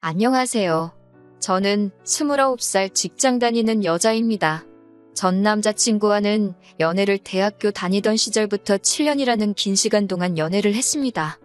안녕하세요. 저는 29살 직장 다니는 여자입니다. 전 남자친구와는 연애를 대학교 다니던 시절부터 7년이라는 긴 시간 동안 연애를 했습니다.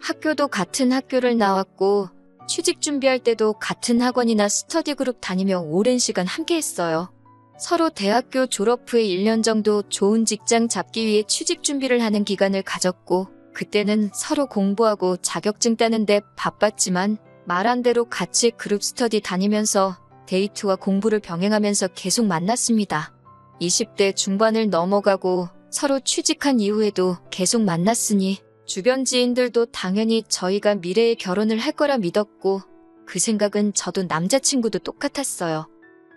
학교도 같은 학교를 나왔고 취직 준비할 때도 같은 학원이나 스터디 그룹 다니며 오랜 시간 함께 했어요. 서로 대학교 졸업 후에 1년 정도 좋은 직장 잡기 위해 취직 준비를 하는 기간을 가졌고 그때는 서로 공부하고 자격증 따는데 바빴지만 말한 대로 같이 그룹 스터디 다니면서 데이트와 공부를 병행하면서 계속 만났습니다. 20대 중반을 넘어가고 서로 취직한 이후에도 계속 만났으니 주변 지인들도 당연히 저희가 미래에 결혼을 할 거라 믿었고 그 생각은 저도 남자친구도 똑같았어요.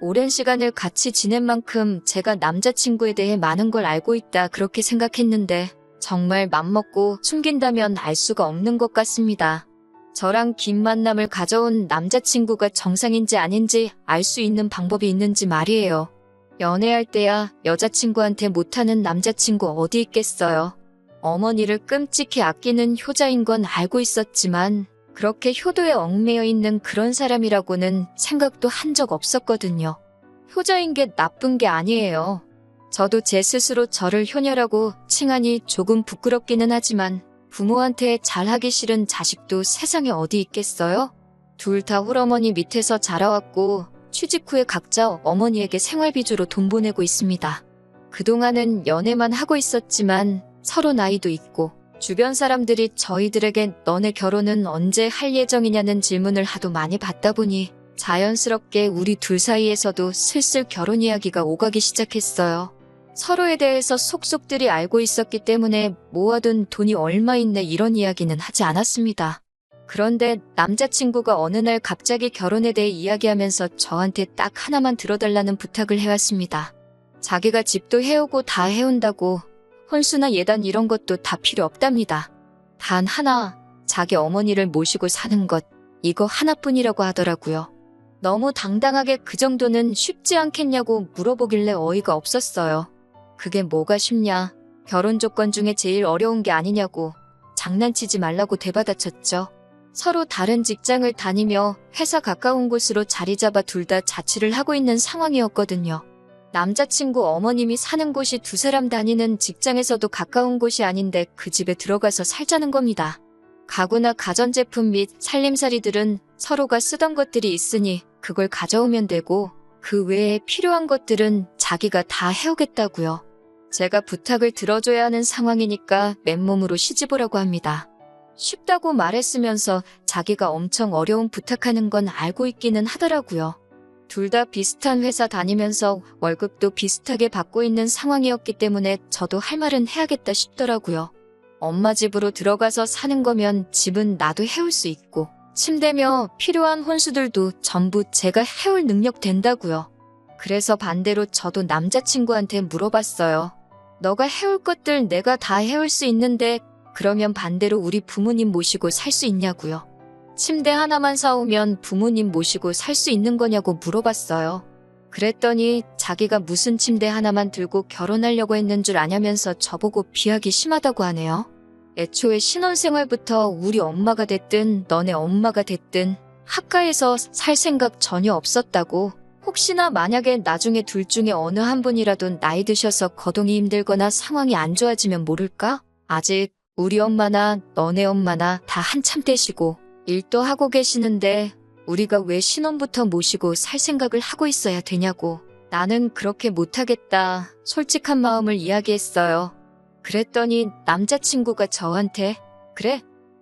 오랜 시간을 같이 지낸 만큼 제가 남자친구에 대해 많은 걸 알고 있다 그렇게 생각했는데 정말 맘먹고 숨긴다면 알 수가 없는 것 같습니다. 저랑 긴 만남을 가져온 남자친구가 정상인지 아닌지 알 수 있는 방법이 있는지 말이에요. 연애할 때야 여자친구한테 못하는 남자친구 어디 있겠어요. 어머니를 끔찍히 아끼는 효자인 건 알고 있었지만 그렇게 효도에 얽매여 있는 그런 사람이라고는 생각도 한 적 없었거든요. 효자인 게 나쁜 게 아니에요. 저도 제 스스로 저를 효녀라고 칭하니 조금 부끄럽기는 하지만 부모한테 잘하기 싫은 자식도 세상에 어디 있겠어요? 둘 다 홀어머니 밑에서 자라왔고 취직 후에 각자 어머니에게 생활비주로 돈 보내고 있습니다. 그동안은 연애만 하고 있었지만 서로 나이도 있고 주변 사람들이 저희들에게 너네 결혼은 언제 할 예정이냐는 질문을 하도 많이 받다 보니 자연스럽게 우리 둘 사이에서도 슬슬 결혼 이야기가 오가기 시작했어요. 서로에 대해서 속속들이 알고 있었기 때문에 모아둔 돈이 얼마 있네 이런 이야기는 하지 않았습니다. 그런데 남자친구가 어느 날 갑자기 결혼에 대해 이야기하면서 저한테 딱 하나만 들어달라는 부탁을 해왔습니다. 자기가 집도 해오고 다 해온다고 혼수나 예단 이런 것도 다 필요 없답니다. 단 하나, 자기 어머니를 모시고 사는 것, 이거 하나뿐이라고 하더라고요. 너무 당당하게 그 정도는 쉽지 않겠냐고 물어보길래 어이가 없었어요. 그게 뭐가 쉽냐, 결혼 조건 중에 제일 어려운 게 아니냐고 장난치지 말라고 되받아쳤죠. 서로 다른 직장을 다니며 회사 가까운 곳으로 자리 잡아 둘 다 자취를 하고 있는 상황이었거든요. 남자친구 어머님이 사는 곳이 두 사람 다니는 직장에서도 가까운 곳이 아닌데 그 집에 들어가서 살자는 겁니다. 가구나 가전제품 및 살림살이들은 서로가 쓰던 것들이 있으니 그걸 가져오면 되고 그 외에 필요한 것들은 자기가 다 해오겠다고요. 제가 부탁을 들어줘야 하는 상황이니까 맨몸으로 시집오라고 합니다. 쉽다고 말했으면서 자기가 엄청 어려운 부탁하는 건 알고 있기는 하더라고요. 둘 다 비슷한 회사 다니면서 월급도 비슷하게 받고 있는 상황이었기 때문에 저도 할 말은 해야겠다 싶더라고요. 엄마 집으로 들어가서 사는 거면 집은 나도 해올 수 있고 침대며 필요한 혼수들도 전부 제가 해올 능력 된다고요. 그래서 반대로 저도 남자친구한테 물어봤어요. 너가 해올 것들 내가 다 해올 수 있는데 그러면 반대로 우리 부모님 모시고 살 수 있냐고요. 침대 하나만 사오면 부모님 모시고 살 수 있는 거냐고 물어봤어요. 그랬더니 자기가 무슨 침대 하나만 들고 결혼하려고 했는 줄 아냐면서 저보고 비하기 심하다고 하네요. 애초에 신혼생활부터 우리 엄마가 됐든 너네 엄마가 됐든 학가에서 살 생각 전혀 없었다고. 혹시나 만약에 나중에 둘 중에 어느 한 분이라도 나이 드셔서 거동이 힘들거나 상황이 안 좋아지면 모를까? 아직 우리 엄마나 너네 엄마나 다 한참 되시고 일도 하고 계시는데 우리가 왜 신혼부터 모시고 살 생각을 하고 있어야 되냐고. 나는 그렇게 못하겠다. 솔직한 마음을 이야기했어요. 그랬더니 남자친구가 저한테 그래?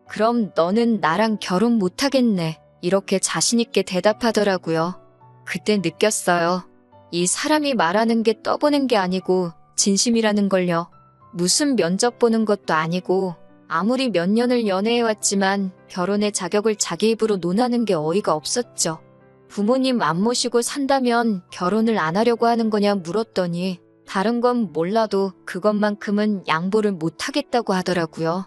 그럼 너는 나랑 결혼 못하겠네. 이렇게 자신있게 대답하더라고요. 그때 느꼈어요. 이 사람이 말하는 게 떠보는 게 아니고 진심이라는 걸요. 무슨 면접 보는 것도 아니고 아무리 몇 년을 연애해왔지만 결혼의 자격을 자기 입으로 논하는 게 어이가 없었죠. 부모님 안 모시고 산다면 결혼을 안 하려고 하는 거냐 물었더니 다른 건 몰라도 그것만큼은 양보를 못 하겠다고 하더라고요.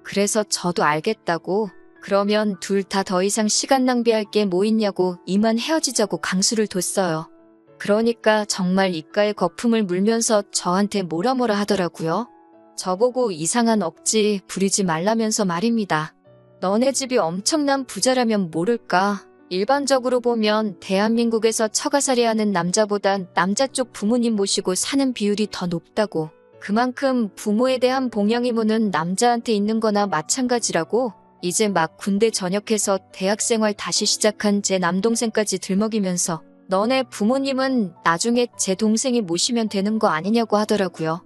그래서 저도 알겠다고 그러면 둘 다 더 이상 시간 낭비할 게 뭐 있냐고 이만 헤어지자고 강수를 뒀어요. 그러니까 정말 입가에 거품을 물면서 저한테 뭐라 하더라고요. 저보고 이상한 억지 부리지 말라면서 말입니다. 너네 집이 엄청난 부자라면 모를까. 일반적으로 보면 대한민국에서 처가살이하는 남자보단 남자 쪽 부모님 모시고 사는 비율이 더 높다고. 그만큼 부모에 대한 봉양 의무는 남자한테 있는 거나 마찬가지라고. 이제 막 군대 전역해서 대학생활 다시 시작한 제 남동생까지 들먹이면서 너네 부모님은 나중에 제 동생이 모시면 되는 거 아니냐고 하더라고요.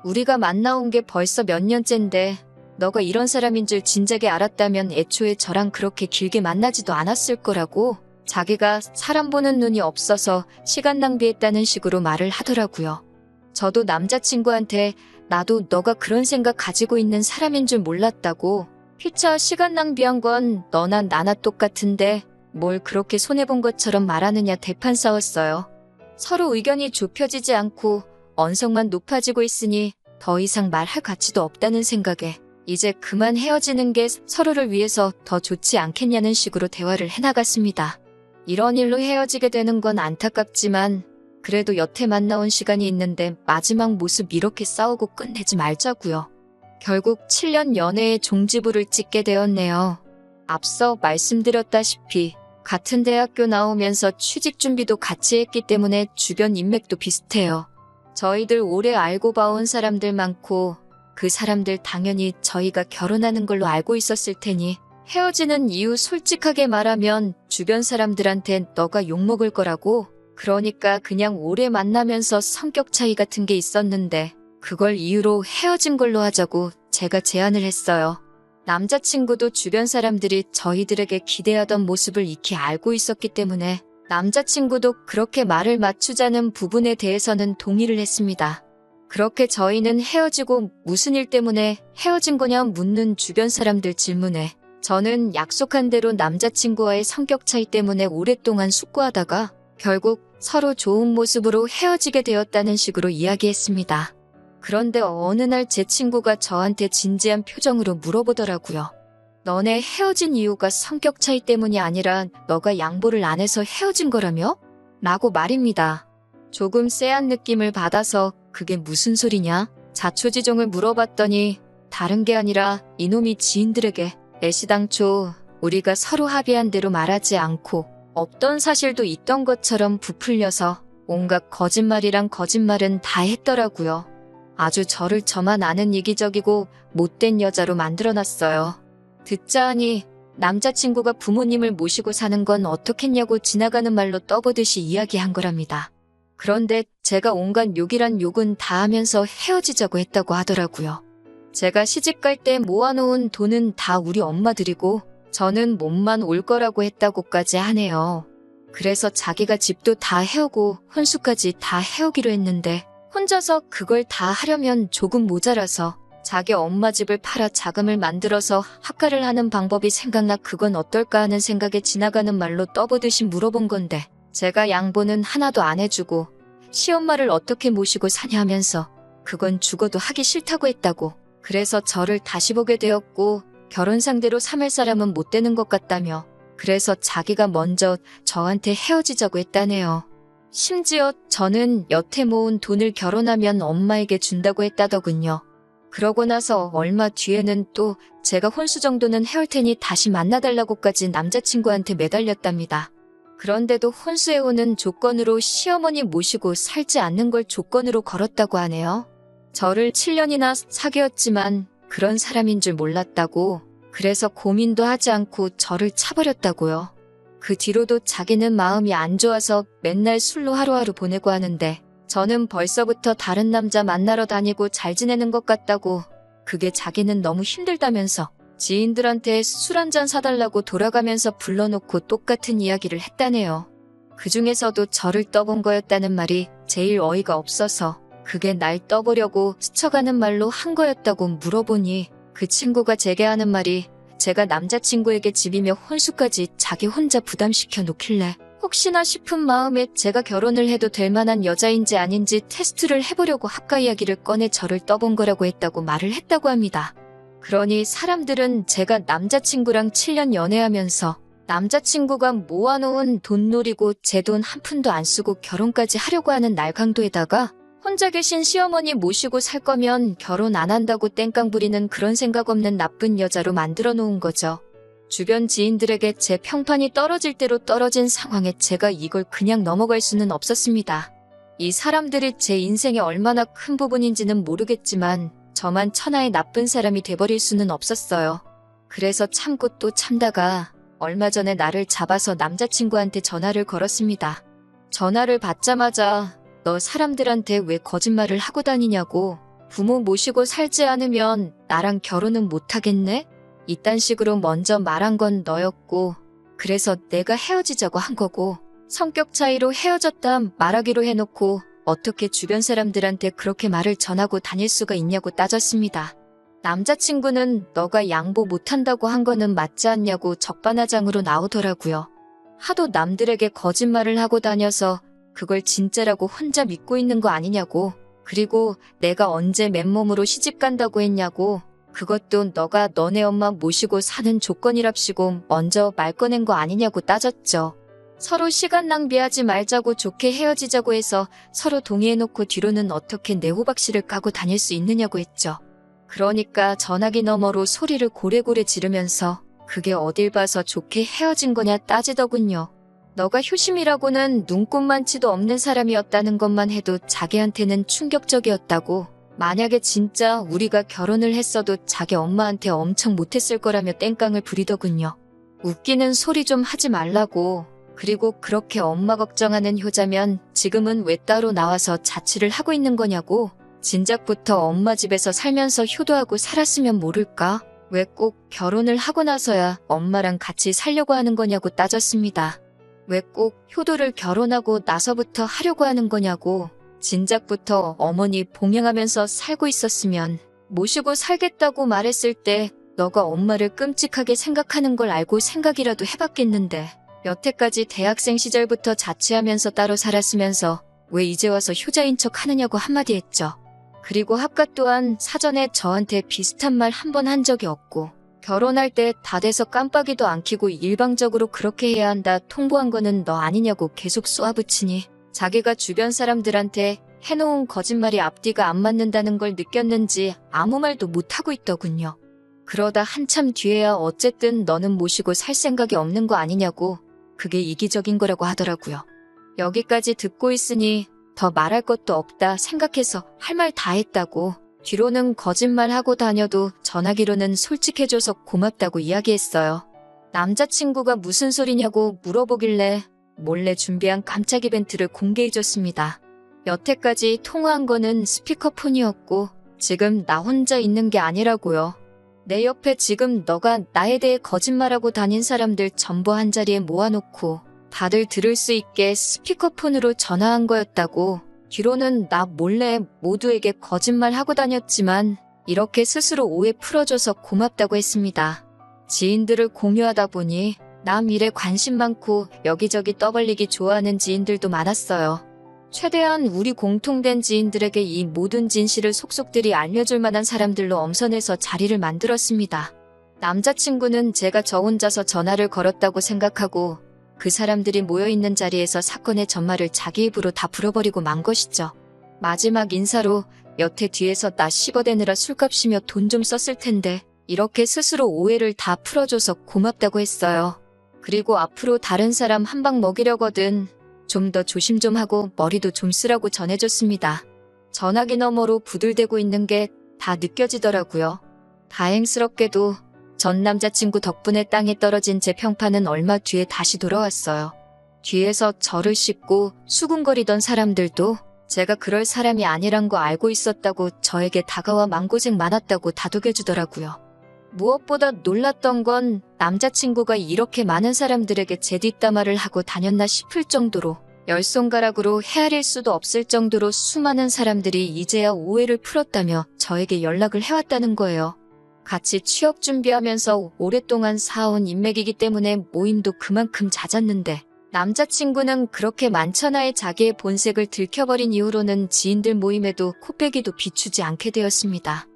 우리가 만나온 게 벌써 몇 년째인데 너가 이런 사람인 줄 진작에 알았다면 애초에 저랑 그렇게 길게 만나지도 않았을 거라고. 자기가 사람 보는 눈이 없어서 시간 낭비했다는 식으로 말을 하더라고요. 저도 남자친구한테 나도 너가 그런 생각 가지고 있는 사람인 줄 몰랐다고. 피차 시간 낭비한 건 너나 나나 똑같은데 뭘 그렇게 손해본 것처럼 말하느냐 대판 싸웠어요. 서로 의견이 좁혀지지 않고 언성만 높아지고 있으니 더 이상 말할 가치도 없다는 생각에 이제 그만 헤어지는 게 서로를 위해서 더 좋지 않겠냐는 식으로 대화를 해나갔습니다. 이런 일로 헤어지게 되는 건 안타깝지만 그래도 여태 만나온 시간이 있는데 마지막 모습 이렇게 싸우고 끝내지 말자고요. 결국 7년 연애의 종지부를 찍게 되었네요. 앞서 말씀드렸다시피 같은 대학교 나오면서 취직 준비도 같이 했기 때문에 주변 인맥도 비슷해요. 저희들 오래 알고 봐온 사람들 많고 그 사람들 당연히 저희가 결혼하는 걸로 알고 있었을 테니 헤어지는 이유 솔직하게 말하면 주변 사람들한텐 너가 욕먹을 거라고. 그러니까 그냥 오래 만나면서 성격 차이 같은 게 있었는데 그걸 이유로 헤어진 걸로 하자고 제가 제안을 했어요. 남자친구도 주변 사람들이 저희들에게 기대하던 모습을 익히 알고 있었기 때문에 남자친구도 그렇게 말을 맞추자는 부분에 대해서는 동의를 했습니다. 그렇게 저희는 헤어지고 무슨 일 때문에 헤어진 거냐 묻는 주변 사람들 질문에 저는 약속한 대로 남자친구와의 성격 차이 때문에 오랫동안 숙고하다가 결국 서로 좋은 모습으로 헤어지게 되었다는 식으로 이야기했습니다. 그런데 어느 날 제 친구가 저한테 진지한 표정으로 물어보더라고요. 너네 헤어진 이유가 성격 차이 때문이 아니라 너가 양보를 안 해서 헤어진 거라며? 라고 말입니다. 조금 쎄한 느낌을 받아서 그게 무슨 소리냐? 자초지종을 물어봤더니 다른 게 아니라 이놈이 지인들에게 애시당초 우리가 서로 합의한 대로 말하지 않고 없던 사실도 있던 것처럼 부풀려서 온갖 거짓말이랑 거짓말은 다 했더라고요. 아주 저를 저만 아는 이기적이고 못된 여자로 만들어놨어요. 듣자 하니 남자친구가 부모님을 모시고 사는 건 어떻겠냐고 지나가는 말로 떠보듯이 이야기한 거랍니다. 그런데 제가 온갖 욕이란 욕은 다 하면서 헤어지자고 했다고 하더라고요. 제가 시집갈 때 모아놓은 돈은 다 우리 엄마 드리고 저는 몸만 올 거라고 했다고까지 하네요. 그래서 자기가 집도 다 해오고 혼수까지 다 해오기로 했는데 혼자서 그걸 다 하려면 조금 모자라서 자기 엄마 집을 팔아 자금을 만들어서 학가를 하는 방법이 생각나 그건 어떨까 하는 생각에 지나가는 말로 떠보듯이 물어본 건데 제가 양보는 하나도 안 해주고 시엄마를 어떻게 모시고 사냐 하면서 그건 죽어도 하기 싫다고 했다고. 그래서 저를 다시 보게 되었고 결혼 상대로 삼을 사람은 못 되는 것 같다며 그래서 자기가 먼저 저한테 헤어지자고 했다네요. 심지어 저는 여태 모은 돈을 결혼하면 엄마에게 준다고 했다더군요. 그러고 나서 얼마 뒤에는 또 제가 혼수 정도는 해올 테니 다시 만나달라고까지 남자친구한테 매달렸답니다. 그런데도 혼수해오는 조건으로 시어머니 모시고 살지 않는 걸 조건으로 걸었다고 하네요. 저를 7년이나 사귀었지만 그런 사람인 줄 몰랐다고. 그래서 고민도 하지 않고 저를 차버렸다고요. 그 뒤로도 자기는 마음이 안 좋아서 맨날 술로 하루하루 보내고 하는데 저는 벌써부터 다른 남자 만나러 다니고 잘 지내는 것 같다고. 그게 자기는 너무 힘들다면서 지인들한테 술 한잔 사달라고 돌아가면서 불러놓고 똑같은 이야기를 했다네요. 그 중에서도 저를 떠본 거였다는 말이 제일 어이가 없어서 그게 날 떠보려고 스쳐가는 말로 한 거였다고 물어보니 그 친구가 제게 하는 말이 제가 남자친구에게 집이며 혼수까지 자기 혼자 부담시켜 놓길래 혹시나 싶은 마음에 제가 결혼을 해도 될 만한 여자인지 아닌지 테스트를 해보려고 학가 이야기를 꺼내 저를 떠본 거라고 했다고 말을 했다고 합니다. 그러니 사람들은 제가 남자친구랑 7년 연애하면서 남자친구가 모아놓은 돈 노리고 제 돈 한 푼도 안 쓰고 결혼까지 하려고 하는 날강도에다가 혼자 계신 시어머니 모시고 살 거면 결혼 안 한다고 땡깡 부리는 그런 생각 없는 나쁜 여자로 만들어 놓은 거죠. 주변 지인들에게 제 평판이 떨어질 대로 떨어진 상황에 제가 이걸 그냥 넘어갈 수는 없었습니다. 이 사람들이 제 인생에 얼마나 큰 부분인지는 모르겠지만 저만 천하의 나쁜 사람이 돼버릴 수는 없었어요. 그래서 참고 또 참다가 얼마 전에 나를 잡아서 남자친구한테 전화를 걸었습니다. 전화를 받자마자 너 사람들한테 왜 거짓말을 하고 다니냐고, 부모 모시고 살지 않으면 나랑 결혼은 못하겠네? 이딴 식으로 먼저 말한 건 너였고, 그래서 내가 헤어지자고 한 거고, 성격 차이로 헤어졌다 말하기로 해놓고 어떻게 주변 사람들한테 그렇게 말을 전하고 다닐 수가 있냐고 따졌습니다. 남자친구는 너가 양보 못한다고 한 거는 맞지 않냐고 적반하장으로 나오더라고요. 하도 남들에게 거짓말을 하고 다녀서 그걸 진짜라고 혼자 믿고 있는 거 아니냐고, 그리고 내가 언제 맨몸으로 시집 간다고 했냐고, 그것도 너가 너네 엄마 모시고 사는 조건이랍시고 먼저 말 꺼낸 거 아니냐고 따졌죠. 서로 시간 낭비하지 말자고 좋게 헤어지자고 해서 서로 동의해놓고 뒤로는 어떻게 내 호박씨를 까고 다닐 수 있느냐고 했죠. 그러니까 전화기 너머로 소리를 고래고래 지르면서 그게 어딜 봐서 좋게 헤어진 거냐 따지더군요. 너가 효심이라고는 눈꼽만치도 없는 사람이었다는 것만 해도 자기한테는 충격적이었다고, 만약에 진짜 우리가 결혼을 했어도 자기 엄마한테 엄청 못했을 거라며 땡깡을 부리더군요. 웃기는 소리 좀 하지 말라고, 그리고 그렇게 엄마 걱정하는 효자면 지금은 왜 따로 나와서 자취를 하고 있는 거냐고, 진작부터 엄마 집에서 살면서 효도하고 살았으면 모를까? 왜 꼭 결혼을 하고 나서야 엄마랑 같이 살려고 하는 거냐고 따졌습니다. 왜 꼭 효도를 결혼하고 나서부터 하려고 하는 거냐고, 진작부터 어머니 봉양하면서 살고 있었으면 모시고 살겠다고 말했을 때 너가 엄마를 끔찍하게 생각하는 걸 알고 생각이라도 해봤겠는데, 여태까지 대학생 시절부터 자취하면서 따로 살았으면서 왜 이제 와서 효자인 척 하느냐고 한마디 했죠. 그리고 합가 또한 사전에 저한테 비슷한 말 한 번 한 적이 없고, 결혼할 때 다 돼서 깜빡이도 안 켜고 일방적으로 그렇게 해야 한다 통보한 거는 너 아니냐고 계속 쏘아붙이니 자기가 주변 사람들한테 해놓은 거짓말이 앞뒤가 안 맞는다는 걸 느꼈는지 아무 말도 못하고 있더군요. 그러다 한참 뒤에야 어쨌든 너는 모시고 살 생각이 없는 거 아니냐고, 그게 이기적인 거라고 하더라고요. 여기까지 듣고 있으니 더 말할 것도 없다 생각해서 할 말 다 했다고, 뒤로는 거짓말하고 다녀도 전화기로는 솔직해줘서 고맙다고 이야기했어요. 남자친구가 무슨 소리냐고 물어보길래 몰래 준비한 깜짝 이벤트를 공개해줬습니다. 여태까지 통화한 거는 스피커폰이었고 지금 나 혼자 있는 게 아니라고요. 내 옆에 지금 너가 나에 대해 거짓말하고 다닌 사람들 전부 한자리에 모아놓고 다들 들을 수 있게 스피커폰으로 전화한 거였다고, 뒤로는 나 몰래 모두에게 거짓말하고 다녔지만 이렇게 스스로 오해 풀어줘서 고맙다고 했습니다. 지인들을 공유하다 보니 남 일에 관심 많고 여기저기 떠벌리기 좋아하는 지인들도 많았어요. 최대한 우리 공통된 지인들에게 이 모든 진실을 속속들이 알려줄 만한 사람들로 엄선해서 자리를 만들었습니다. 남자친구는 제가 저 혼자서 전화를 걸었다고 생각하고 그 사람들이 모여있는 자리에서 사건의 전말을 자기 입으로 다 불어버리고 만 것이죠. 마지막 인사로 여태 뒤에서 나 씹어대느라 술값이며 돈 좀 썼을 텐데 이렇게 스스로 오해를 다 풀어줘서 고맙다고 했어요. 그리고 앞으로 다른 사람 한 방 먹이려거든 좀 더 조심 좀 하고 머리도 좀 쓰라고 전해줬습니다. 전화기 너머로 부들대고 있는 게 다 느껴지더라고요. 다행스럽게도 전 남자친구 덕분에 땅에 떨어진 제 평판은 얼마 뒤에 다시 돌아왔어요. 뒤에서 저를 씹고 수군거리던 사람들도 제가 그럴 사람이 아니란 거 알고 있었다고 저에게 다가와 맘고생 많았다고 다독여주더라고요. 무엇보다 놀랐던 건 남자친구가 이렇게 많은 사람들에게 제 뒷담화를 하고 다녔나 싶을 정도로 열 손가락으로 헤아릴 수도 없을 정도로 수많은 사람들이 이제야 오해를 풀었다며 저에게 연락을 해왔다는 거예요. 같이 취업 준비하면서 오랫동안 쌓아온 인맥이기 때문에 모임도 그만큼 잦았는데 남자친구는 그렇게 만천하에 자기의 본색을 들켜버린 이후로는 지인들 모임에도 코빼기도 비추지 않게 되었습니다.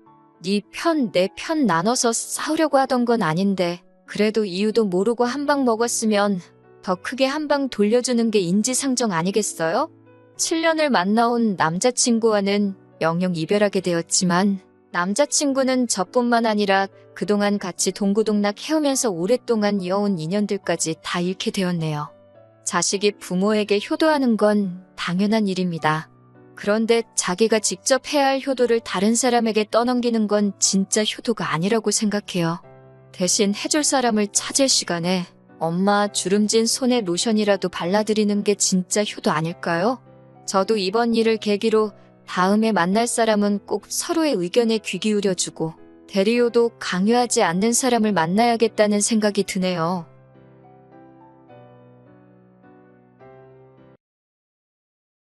네 편, 내 편 나눠서 싸우려고 하던 건 아닌데 그래도 이유도 모르고 한 방 먹었으면 더 크게 한 방 돌려주는 게 인지상정 아니겠어요? 7년을 만나온 남자친구와는 영영 이별하게 되었지만 남자친구는 저뿐만 아니라 그동안 같이 동고동락 해오면서 오랫동안 이어온 인연들까지 다 잃게 되었네요. 자식이 부모에게 효도하는 건 당연한 일입니다. 그런데 자기가 직접 해야 할 효도를 다른 사람에게 떠넘기는 건 진짜 효도가 아니라고 생각해요. 대신 해줄 사람을 찾을 시간에 엄마 주름진 손에 로션이라도 발라드리는 게 진짜 효도 아닐까요? 저도 이번 일을 계기로 다음에 만날 사람은 꼭 서로의 의견에 귀 기울여주고 대리효도 강요하지 않는 사람을 만나야겠다는 생각이 드네요.